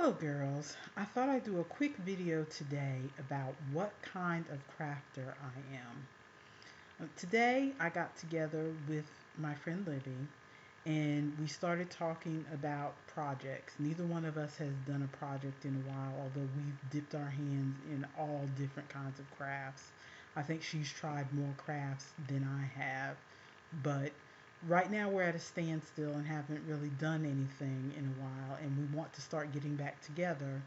Hello girls, I thought I'd do a quick video today about what kind of crafter I am. Today I got together with my friend Libby and we started talking about projects. Neither one of us has done a project in a while, although we've dipped our hands in all different kinds of crafts. I think she's tried more crafts than I have, but right now we're at a standstill and haven't really done anything in a while, and we want to start getting back together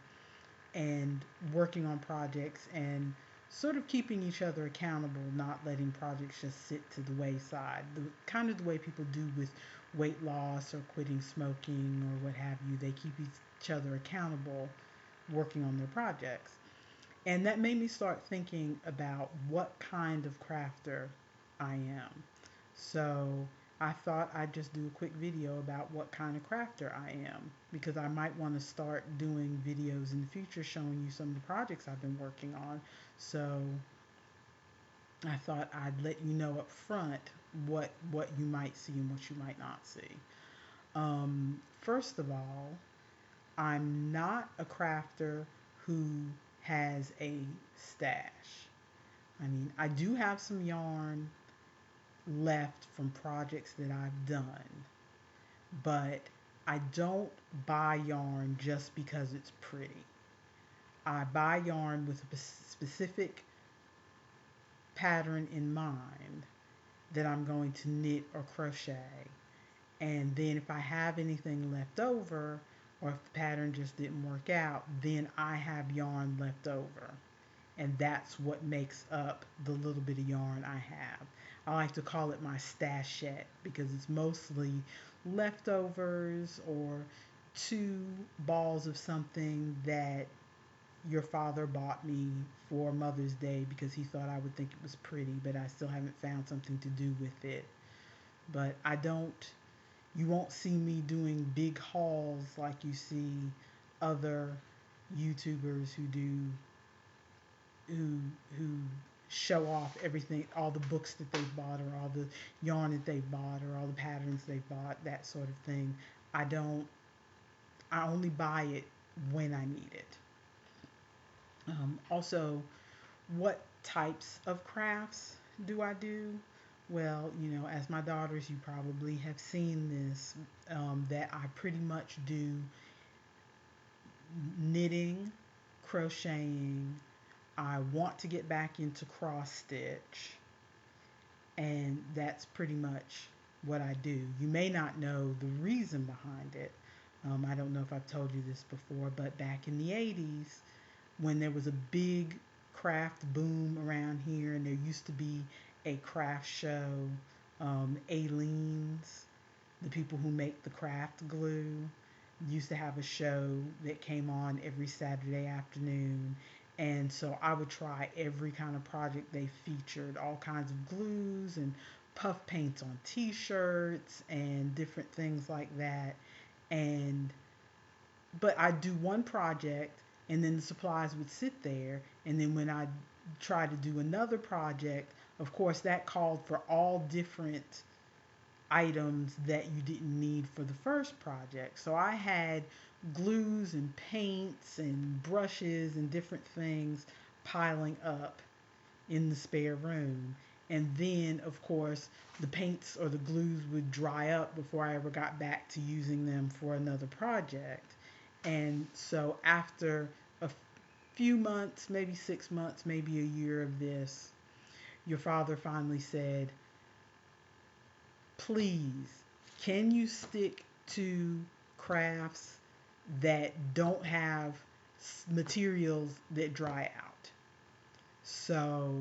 and working on projects and sort of keeping each other accountable, not letting projects just sit to the wayside. The kind of the way people do with weight loss or quitting smoking or what have you, they keep each other accountable working on their projects. And that made me start thinking about what kind of crafter I am. So I thought I'd just do a quick video about what kind of crafter I am, because I might want to start doing videos in the future showing you some of the projects I've been working on. So I thought I'd let you know up front what you might see and what you might not see. First of all, I'm not a crafter who has a stash. I mean, I do have some yarn left from projects that I've done, but I don't buy yarn just because it's pretty. I buy yarn with a specific pattern in mind that I'm going to knit or crochet. And then if I have anything left over, or if the pattern just didn't work out, then I have yarn left over. And that's what makes up the little bit of yarn I have. I like to call it my stashette because it's mostly leftovers or two balls of something that your father bought me for Mother's Day because he thought I would think it was pretty, but I still haven't found something to do with it. But you won't see me doing big hauls like you see other YouTubers who who show off everything, all the books that they've bought, or all the yarn that they've bought, or all the patterns they've bought, that sort of thing. I don't. I only buy it when I need it. Also, what types of crafts do I do? Well, as my daughters, you probably have seen this, that I pretty much do knitting, crocheting. I want to get back into cross stitch, and that's pretty much what I do. You may not know the reason behind it. I don't know if I've told you this before, but back in the 80s, when there was a big craft boom around here, and there used to be a craft show, Aleene's, the people who make the craft glue, used to have a show that came on every Saturday afternoon. And so I would try every kind of project they featured, all kinds of glues and puff paints on t-shirts and different things like that. And but I'd do one project and then the supplies would sit there, and then when I try to do another project, of course that called for all different items that you didn't need for the first project. So I had glues and paints and brushes and different things piling up in the spare room. And then, of course, the paints or the glues would dry up before I ever got back to using them for another project. And so, after a few months, maybe 6 months, maybe a year of this, your father finally said, please, can you stick to crafts that don't have materials that dry out? So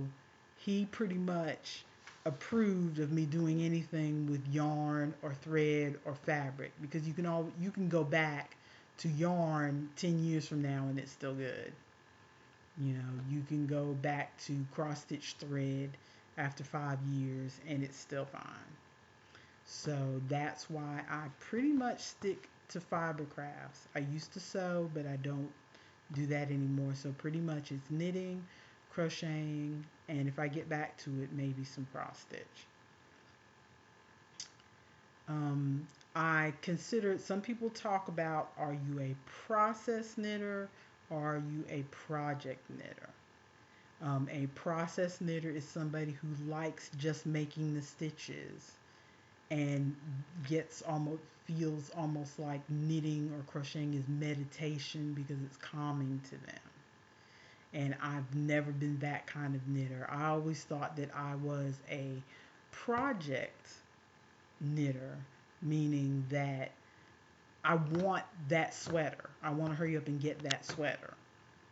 he pretty much approved of me doing anything with yarn or thread or fabric, because you can go back to yarn 10 years from now and it's still good. You can go back to cross stitch thread after 5 years and it's still fine. So that's why I pretty much stick to fiber crafts. I used to sew, but I don't do that anymore. So pretty much it's knitting, crocheting, and if I get back to it, maybe some cross stitch. I consider, some people talk about, are you a process knitter or are you a project knitter? A process knitter is somebody who likes just making the stitches and gets almost, feels almost like knitting or crocheting is meditation because it's calming to them. And I've never been that kind of knitter. I always thought that I was a project knitter, meaning that I want that sweater. I want to hurry up and get that sweater.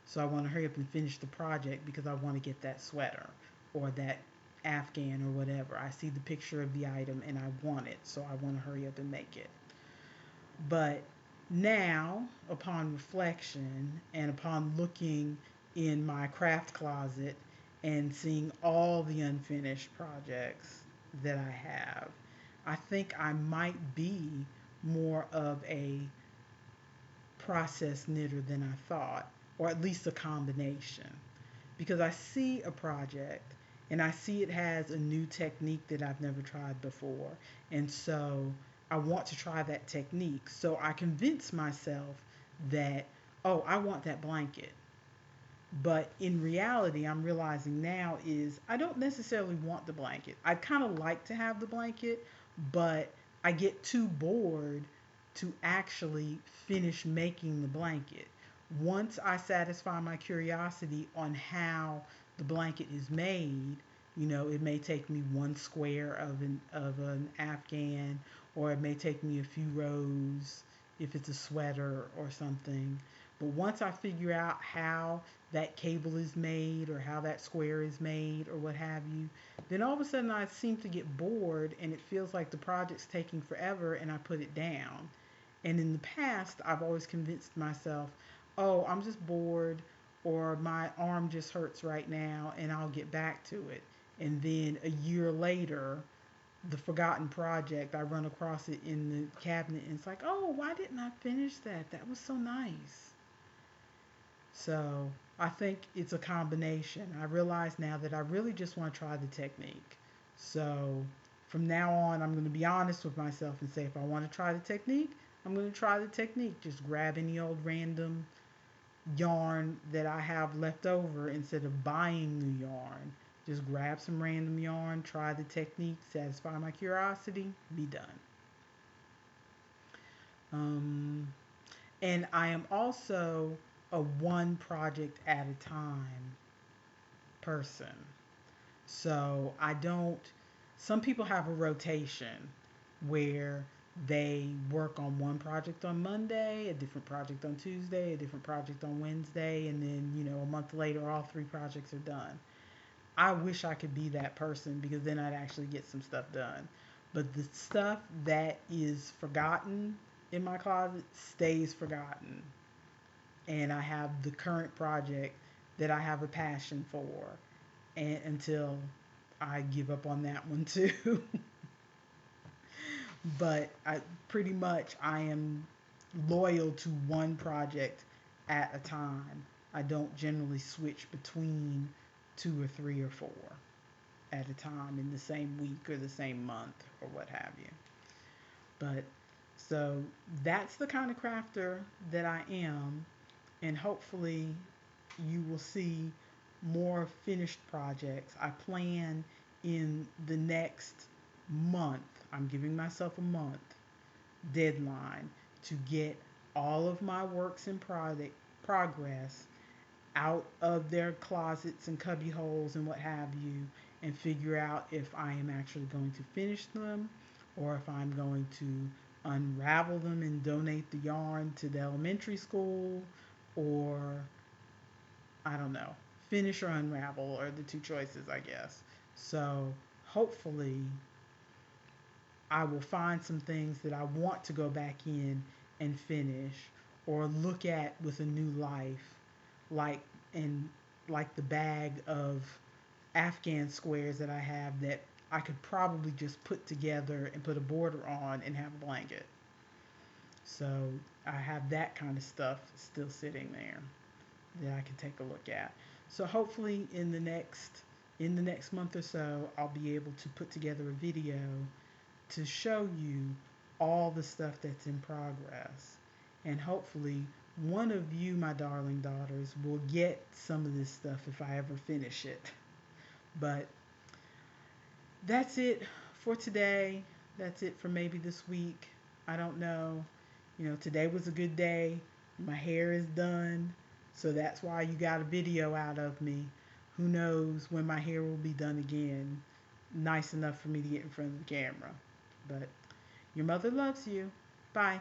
So I want to hurry up and finish the project because I want to get that sweater or that Afghan or whatever. I see the picture of the item and I want it, so I want to hurry up and make it. But now, upon reflection and upon looking in my craft closet and seeing all the unfinished projects that I have, I think I might be more of a process knitter than I thought, or at least a combination. Because I see a project and I see it has a new technique that I've never tried before. And so I want to try that technique. So I convince myself that, oh, I want that blanket. But in reality, I'm realizing now is I don't necessarily want the blanket. I kind of like to have the blanket, but I get too bored to actually finish making the blanket. Once I satisfy my curiosity on how the blanket is made, it may take me one square of an Afghan, or it may take me a few rows if it's a sweater or something. But once I figure out how that cable is made or how that square is made or what have you, then all of a sudden I seem to get bored and it feels like the project's taking forever and I put it down. And in the past, I've always convinced myself, oh, I'm just bored or my arm just hurts right now and I'll get back to it. And then a year later, the forgotten project, I run across it in the cabinet and it's like, oh, why didn't I finish that? That was so nice. So I think it's a combination. I realize now that I really just want to try the technique. So from now on, I'm going to be honest with myself and say if I want to try the technique, I'm going to try the technique. Just grab any old random yarn that I have left over instead of buying new yarn. Just grab some random yarn, try the technique, satisfy my curiosity, be done. Um, and I am also a one project at a time person. So I don't, some people have a rotation where they work on one project on Monday, a different project on Tuesday, a different project on Wednesday, and then, a month later, all three projects are done. I wish I could be that person because then I'd actually get some stuff done. But the stuff that is forgotten in my closet stays forgotten. And I have the current project that I have a passion for, and until I give up on that one too. But I pretty much I am loyal to one project at a time. I don't generally switch between two or three or four at a time in the same week or the same month or what have you. But so that's the kind of crafter that I am, and hopefully you will see more finished projects. I plan in the next month, I'm giving myself a month deadline to get all of my works in progress out of their closets and cubby holes and what have you, and figure out if I am actually going to finish them or if I'm going to unravel them and donate the yarn to the elementary school, or I don't know, finish or unravel are the two choices, I guess. So hopefully I will find some things that I want to go back in and finish or look at with a new life, like in like the bag of Afghan squares that I have that I could probably just put together and put a border on and have a blanket. So I have that kind of stuff still sitting there that I can take a look at. So hopefully in the next month or so I'll be able to put together a video to show you all the stuff that's in progress. And hopefully, one of you, my darling daughters, will get some of this stuff if I ever finish it. But that's it for today. That's it for maybe this week. I don't know. Today was a good day. My hair is done. So that's why you got a video out of me. Who knows when my hair will be done again, nice enough for me to get in front of the camera. But your mother loves you. Bye.